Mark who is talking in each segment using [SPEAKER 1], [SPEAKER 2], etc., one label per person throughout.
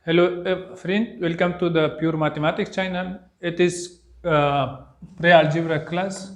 [SPEAKER 1] Hello, friend. Welcome to the Pure Mathematics channel. It is pre-algebra class,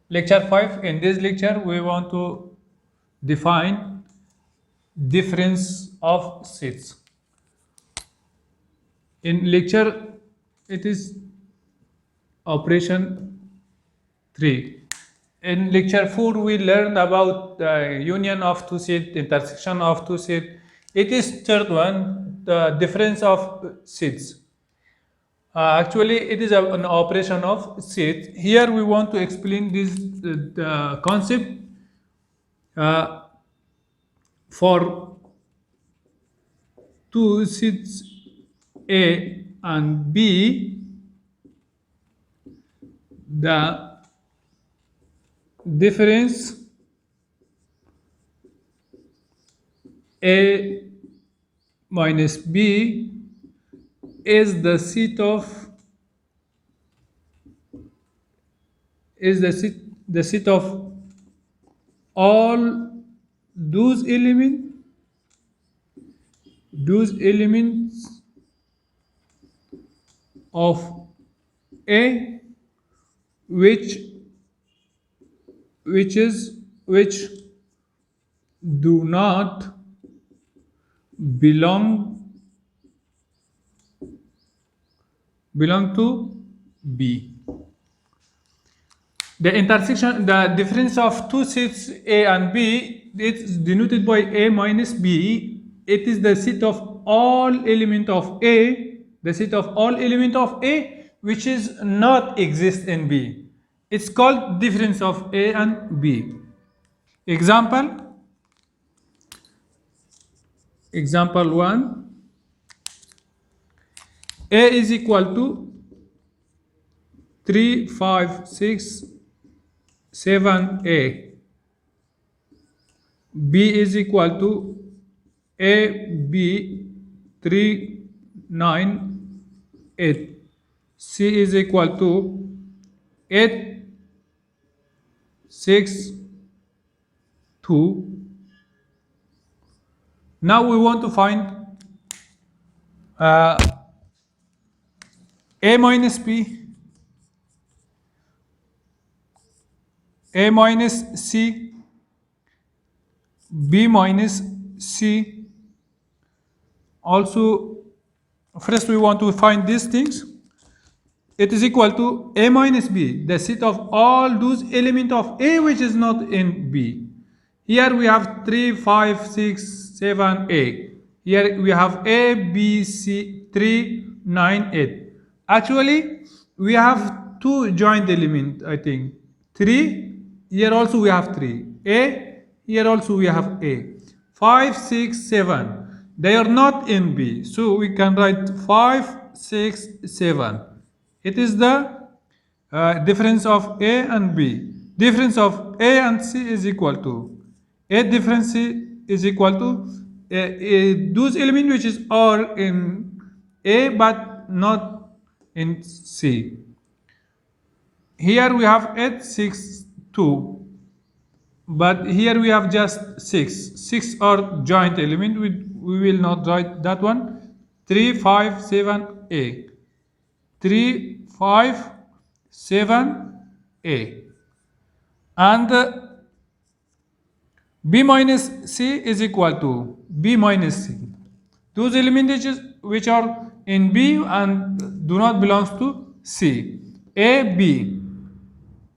[SPEAKER 1] lecture 5. In this lecture, we want to define difference of sets. In lecture, it is operation 3. In lecture 4, we learned about the union of two sets, intersection of two sets. It is third one, the difference of sets. Actually, it is an operation of set. Here we want to explain this the concept uh, for two sets A and B. The difference A minus B is the set of all those elements of A which which do not belong to B. The difference of two sets A and B, it's denoted by A minus B. It is the set of all element of A, the set of all element of A which is not exist in B. It's called difference of A and B. Example 1. A is equal to 3, 5, 6, 7A. B is equal to A, B, 3, 9, 8. C is equal to 8, 6, 2. Now we want to find A minus B, A minus C, B minus C. Also, first we want to find these things. It is equal to A minus B, the set of all those elements of A which is not in B. Here we have 3, 5, 6, 7, A. Here we have A, B, C, 3, 9, 8. Actually, we have two joint elements, I think. 3, here also we have 3. A, here also we have A. 5, 6, 7. They are not in B. So we can write 5, 6, 7. It is the difference of A and B. Difference of A and C is equal to A difference C is equal to those elements which are in A but not in C. Here we have 8, 6, 2. But here we have just 6. 6 are joint element. We will not write that one. 3, 5, 7, A. 3, 5, 7, A. And B minus C is equal to B minus C. Those elements which are in B and do not belong to C. A, B.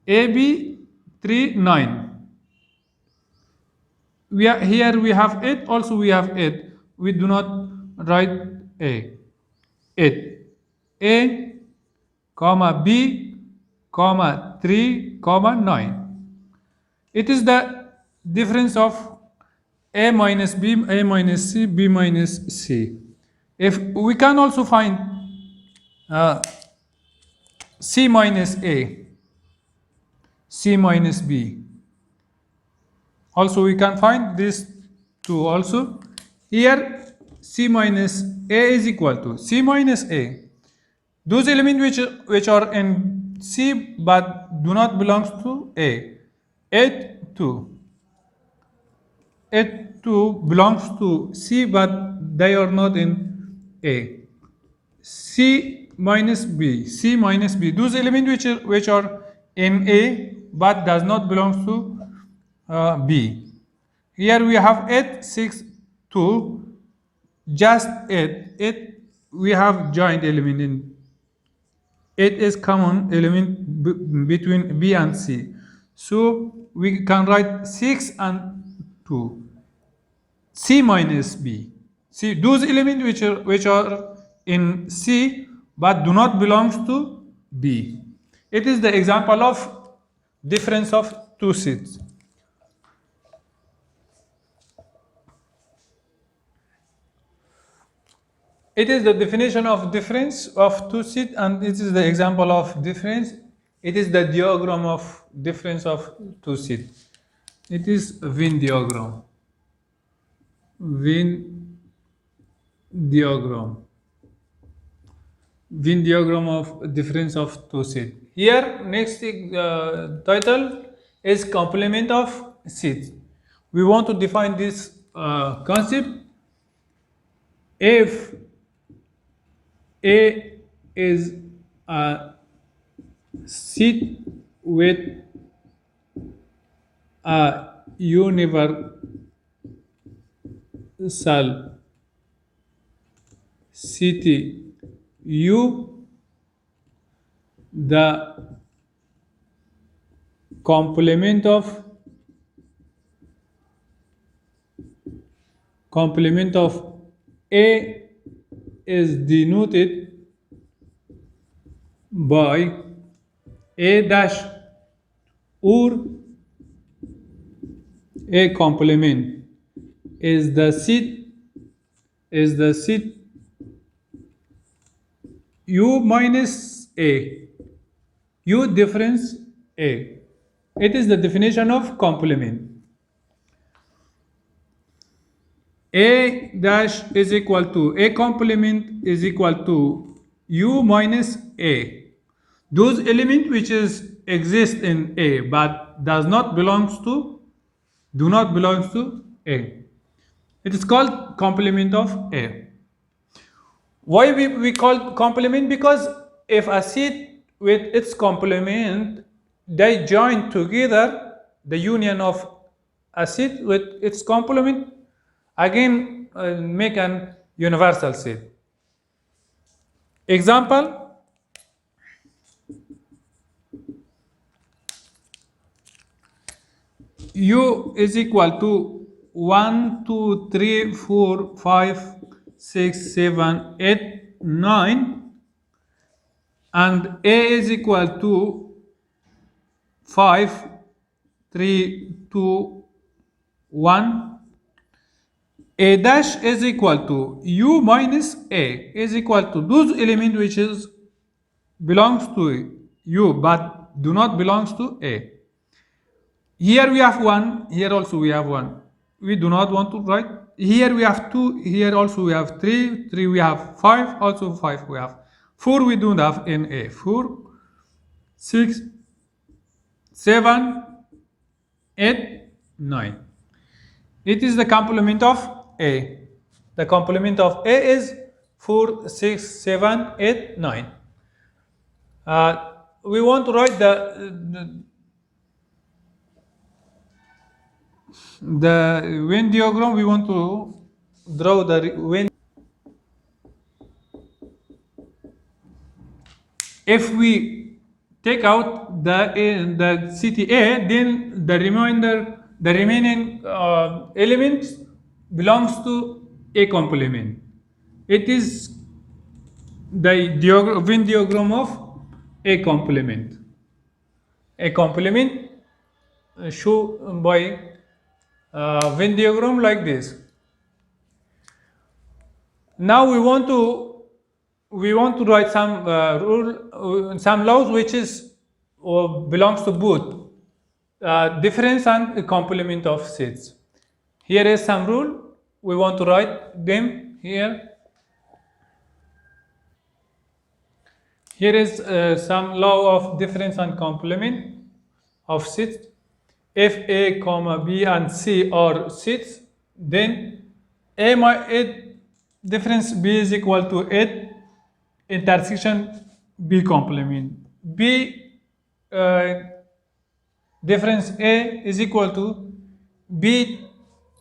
[SPEAKER 1] A, B, 3, 9. Here we have 8, also we have 8. We do not write A. 8. A, comma B, comma 3, comma 9. It is the difference of A minus B, A minus C, B minus C. If we can also find C minus A, C minus B. Also we can find this two also. Here C minus A is equal to C minus A. Those elements which are in C but do not belong to A. 8, 2. 8, 2 belongs to C but they are not in A. C minus B. C minus B. Those elements which are in A but does not belong to B. Here we have 8, 6, 2, just 8. 8 we have joint element in. 8 is common element between B and C. So we can write 6 and 2. C minus B. See those elements which are in C but do not belong to B. It is the example of difference of two sets. It is the definition of difference of two sets, and it is the example of difference. It is the diagram of difference of two sets. It is Venn diagram. Venn diagram. Venn diagram of difference of two sets. Here, next title is complement of sets. We want to define this concept. If A is a set with a universal city U, the complement of A is denoted by A dash or A complement is the set U minus A, U difference A. It is the definition of complement. A dash is equal to A complement is equal to U minus A. Those elements which exist in A but do not belong to A. It is called complement of A. Why we call complement? Because if a set with its complement, they join together, the union of a set with its complement again make an universal set. Example, U is equal to 1, 2, 3, 4, 5, 6, 7, 8, 9, and A is equal to 5, 3, 2, 1. A dash is equal to U minus A is equal to those elements which belongs to U but do not belongs to A. Here we have 1, here also we have 1. We do not want to write. Here we have 2, here also we have 3, 3 we have 5, also 5 we have. 4 we don't have in A. 4, 6, 7, 8, 9. It is the complement of A. The complement of A is 4, 6, 7, 8, 9. We want to write the Venn diagram. We want to draw the Venn. If we take out the city A, then the remaining elements belongs to A complement. It is the Venn diagram of A complement. A complement shown by Venn diagram like this. Now we want to write some some laws which belongs to both difference and complement of sets. Here is some rule. We want to write them here. Here is some law of difference and complement of sets. If A, B and C are sets, then A difference B is equal to A intersection B complement. B difference A is equal to B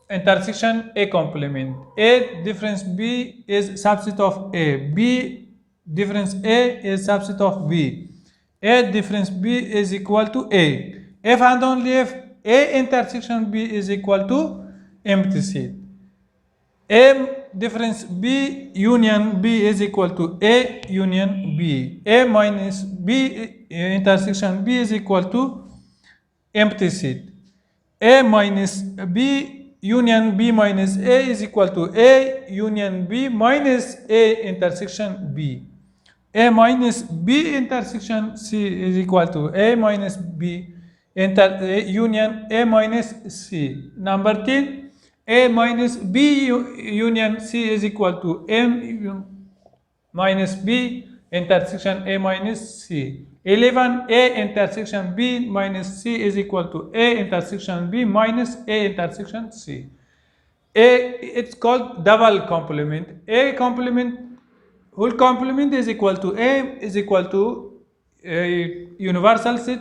[SPEAKER 1] intersection A complement. A difference B is subset of A. B difference A is subset of B. A difference B is equal to A. If and only if A intersection B is equal to empty set. A difference B union B is equal to A union B. A minus B intersection B is equal to empty set. A minus B union B minus A is equal to A union B minus A intersection B. A minus B intersection C is equal to A minus B union A minus C. Number 10, A minus B union C is equal to M minus B intersection A minus C. 11, A intersection B minus C is equal to A intersection B minus A intersection C. It's called double complement. A complement, whole complement is equal to A is equal to a universal set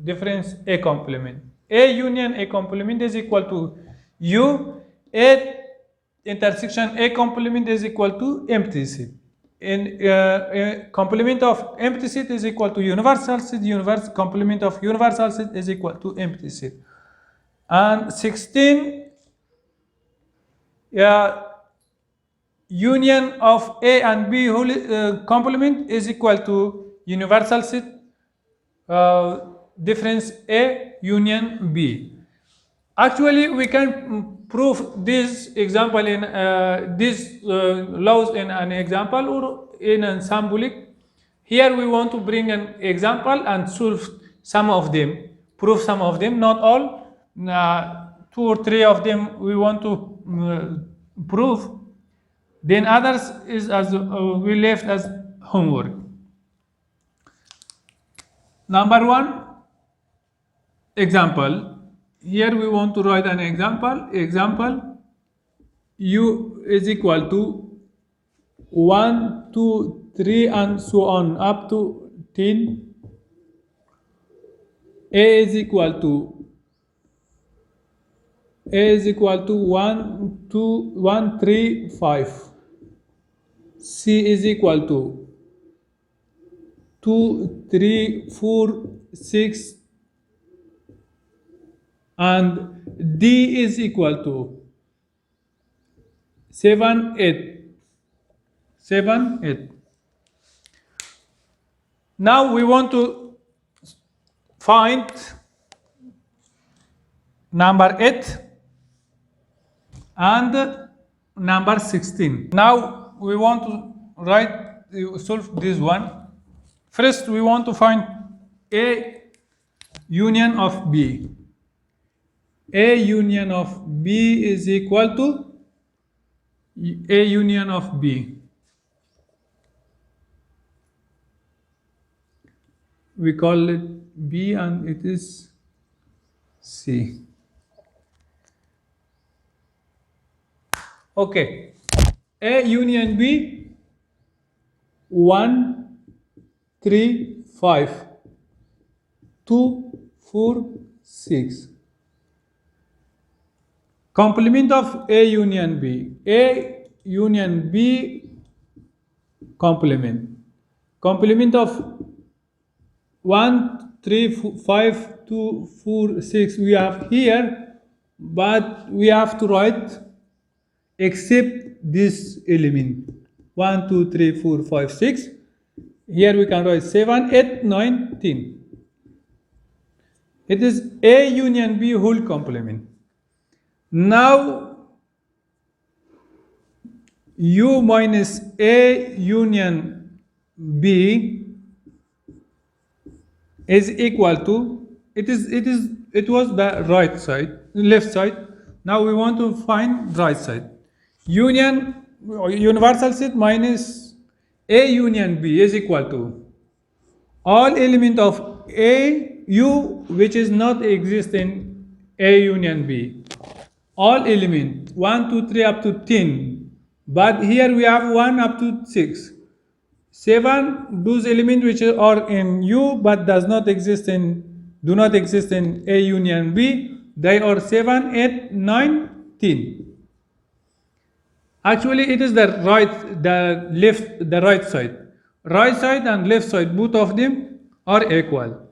[SPEAKER 1] difference A complement. A union A complement is equal to U. A intersection A complement is equal to empty set. Complement of empty set is equal to universal set. Complement of universal set is equal to empty set. And 16, union of A and B whole complement is equal to universal set difference A union B. Actually, we can prove this example in these laws in an example or in a symbolic. Here we want to bring an example and solve some of them, prove some of them, not all. 2 or 3 of them we want to prove. Then others is as we left as homework. Number 1, example. Here we want to write an example. Example, U is equal to 1, 2, 3 and so on up to 10. A is equal to 1, 2, 1, 3, 5. C is equal to 2, 3, 4, 6 and D is equal to 7, 8. 7, 8. Now we want to find number 8 and number 16. Now we want to solve this one. First we want to find A union of B. A union of B is equal to A union of B. We call it B and it is C. Okay. A union B, 1, 3, 5, 2, 4, 6. Complement of A union B. A union B complement. Complement of 1, 3, 5, 2, 4, 6 we have here, but we have to write except this element 1, 2, 3, 4, 5, 6. Here we can write 7, 8, 9, 10. It is A union B whole complement. Now U minus A union B is equal to it was the right side, left side. Now we want to find right side. Union universal set minus A union B is equal to all element of A U which is not exist in A union B. All element 1, 2, 3 up to 10 But here we have 1 up to 6. 7, those elements which are in U but do not exist in A union B, they are 7, 8, 9, 10. Actually, it is the right side. Right side and left side, both of them are equal.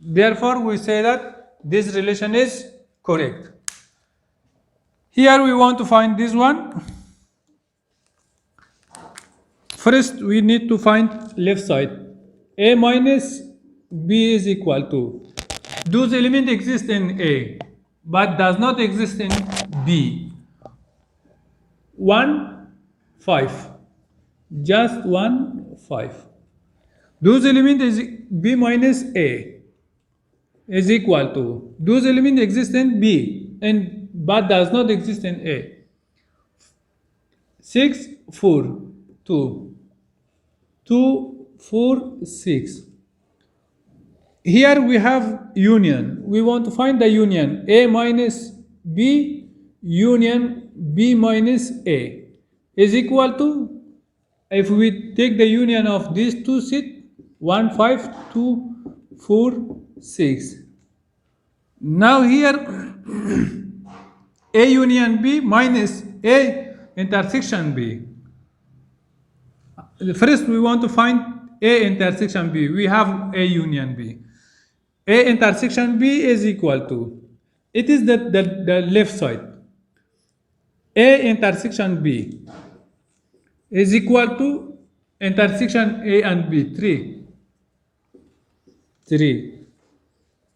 [SPEAKER 1] Therefore, we say that this relation is correct. Here we want to find this one. First, we need to find left side. A minus B is equal to. Those elements exist in A, but does not exist in B. 1, 5. Just 1, 5. Those elements is B minus A is equal to. Those elements exist in B and but does not exist in A. 6, 4, 2. 2, 4, 6. Here we have union. We want to find the union. A minus B union B minus A is equal to, if we take the union of these two sets, 1, 5, 2, 4, 6. Now here A union B minus A intersection B. First, we want to find A intersection B. We have A union B. A intersection B is equal to, it is the left side. A intersection B is equal to intersection A and B, 3. 3.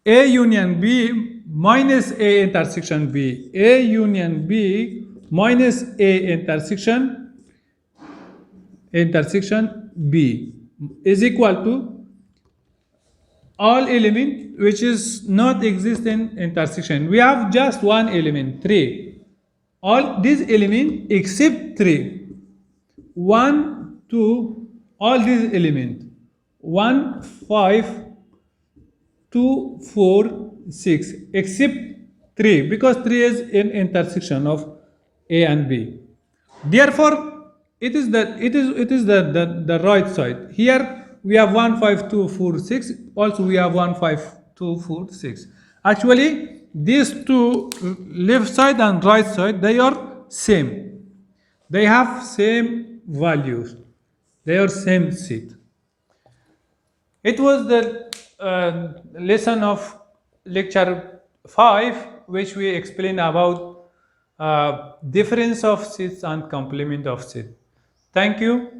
[SPEAKER 1] A union B minus A intersection B. A union B minus A intersection B is equal to all element which is not exist in intersection. We have just one element, 3. All these elements except 3. 1, 2, all these elements. 1, 5, 2, 4, 6, except 3, because 3 is in intersection of A and B. Therefore, it is the right side. Here we have 1, 5, 2, 4, 6. Also we have 1, 5, 2, 4, 6. Actually, these two, left side and right side, they are same. They have same values. They are same set. It was the lesson of lecture 5, which we explain about difference of sets and complement of set. Thank you.